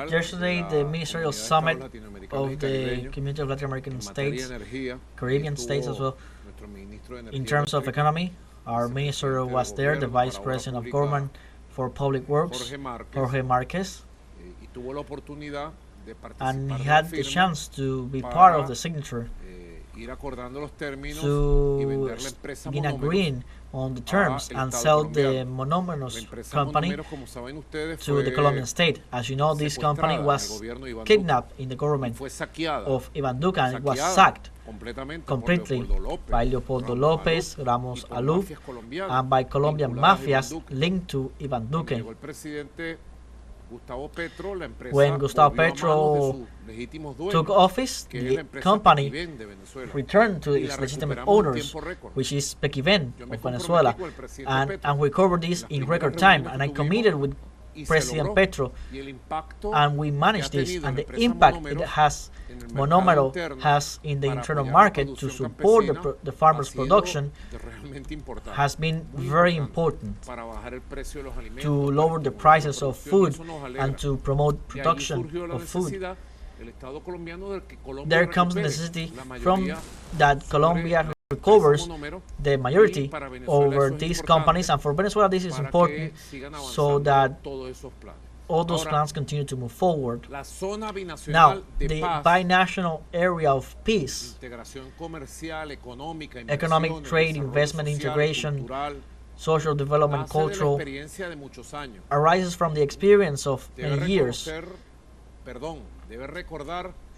Yesterday, the ministerial summit of the Community of Latin American States, Caribbean states as well, in terms of economy, our minister was there, the Vice President of Government for Public Works, Jorge Marquez, and he had the chance to be part of the signature to begin agreeing on the terms and sell the Monomenos company to the Colombian state. As you know, this company was kidnapped in the government of Ivan Duque and it was sacked completely by Leopoldo Lopez, Ramos Aluf, and by Colombian mafias linked to Ivan Duque. When Gustavo Petro took office, the company returned to its legitimate owners, which is Pequiven of Venezuela, and we covered this in record time, and I committed with President Petro, and we managed this, and the impact it has, Monomero has in the internal market to support the farmers' production has been very important to lower the prices of food and to promote production of food. There comes the necessity from that Colombia recovers the majority over these companies, and for Venezuela this is important so that all those plans continue to move forward. Now, the binational area of peace, economic, trade, investment, integration, social development, cultural, arises from the experience of many years.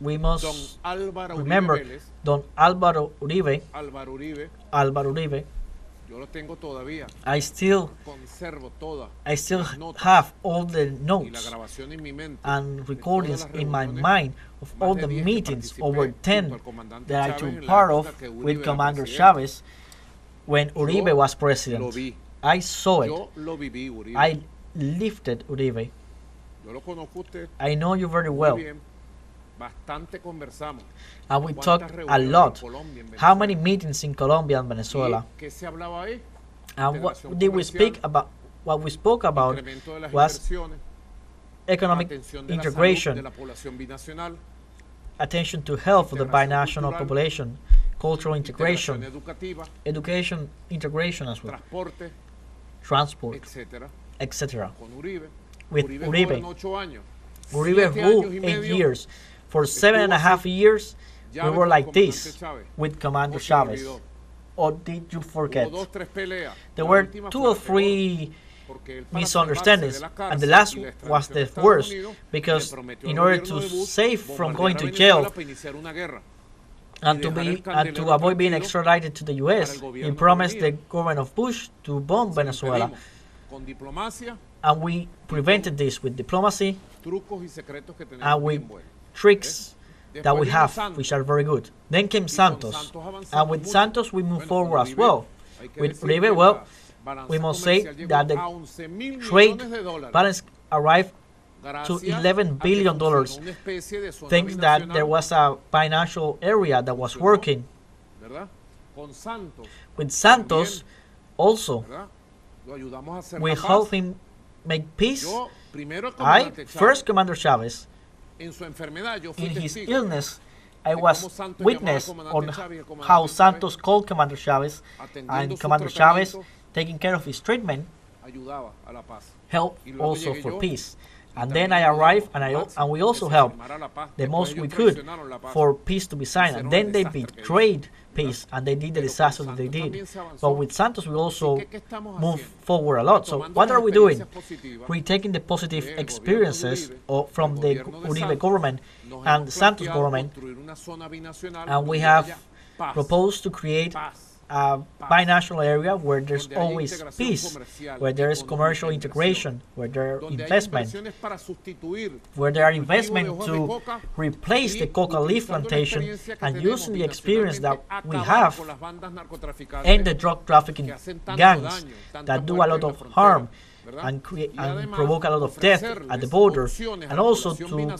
We must remember Don Álvaro Uribe. I still have all the notes and recordings in my mind of all the meetings, over 10 that I took part of with Commander Chavez when Uribe was president. I saw it. I lifted Uribe. I know you very well. And we talked a lot. How many meetings in Colombia and Venezuela? And what did we speak about? What we spoke about was economic integration, attention to health of the binational population, cultural integration, education integration as well, transport, etc. With Uribe ruled 8 years. For 7.5 years, we were like this with Commander Chavez. Or did you forget? There were 2 or 3 misunderstandings, and the last was the worst, because in order to save from going to jail and to avoid being extradited to the U.S., he promised the government of Bush to bomb Venezuela. And we prevented this with diplomacy and with tricks that we have, which are very good. Then came Santos, and with Santos we moved forward as well. With Uribe, well, we must say that the trade balance arrived to $11 billion, thanks that there was a financial area that was working. With Santos, also, we helped him make peace. First Commander Chavez, in his illness, I was witness on how Santos called Commander Chavez, and Commander Chavez, taking care of his treatment, helped also for peace. And then I arrived, and we also helped the most we could for peace to be signed. And then they betrayed peace, and they did the disaster that they did. But with Santos, we also moved forward a lot. So what are we doing? We're taking the positive experiences from the Uribe government and the Santos government, and we have proposed to create a binational area where there's always peace, where there is commercial integration, where there are investment, to replace the coca leaf plantation, and using the experience that we have and the drug trafficking gangs that do a lot of harm and provoke a lot of death at the border, and also to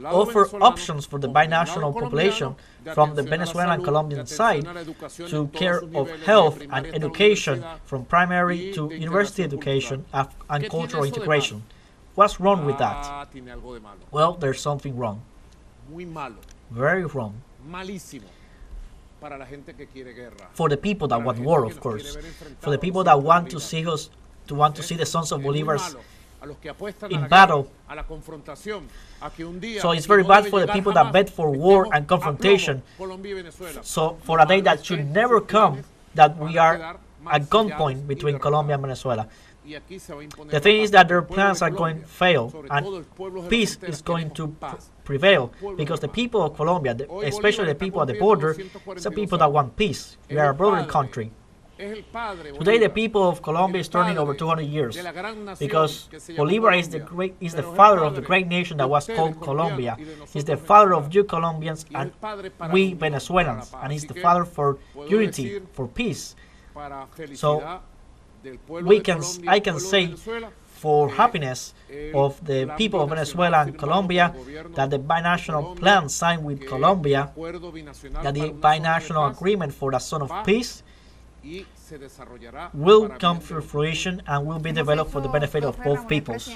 offer options for the binational population from the Venezuelan and Colombian side to care of health and education, from primary to university education and cultural integration. What's wrong with that? Well, there's something wrong. Very wrong. For the people that want war, of course. For the people that want to see us, to see the sons of Bolivar in battle. So it's very bad for the people that bet for war and confrontation. So for a day that should never come, that we are at gunpoint between Colombia and Venezuela. The thing is that their plans are going to fail, and peace is going to prevail, because the people of Colombia, especially the people at the border, is the people that want peace. We are a brother country. Today, the people of Colombia is turning over 200 years, because Bolivar is the father of the great nation that was called Colombia. He's the father of you Colombians and we Venezuelans, and he's the father for unity, for peace. So I can say, for happiness of the people of Venezuela and Colombia, that the binational plan signed with Colombia, that the binational agreement for the Son of Peace will come to fruition and will be developed for the benefit of both peoples.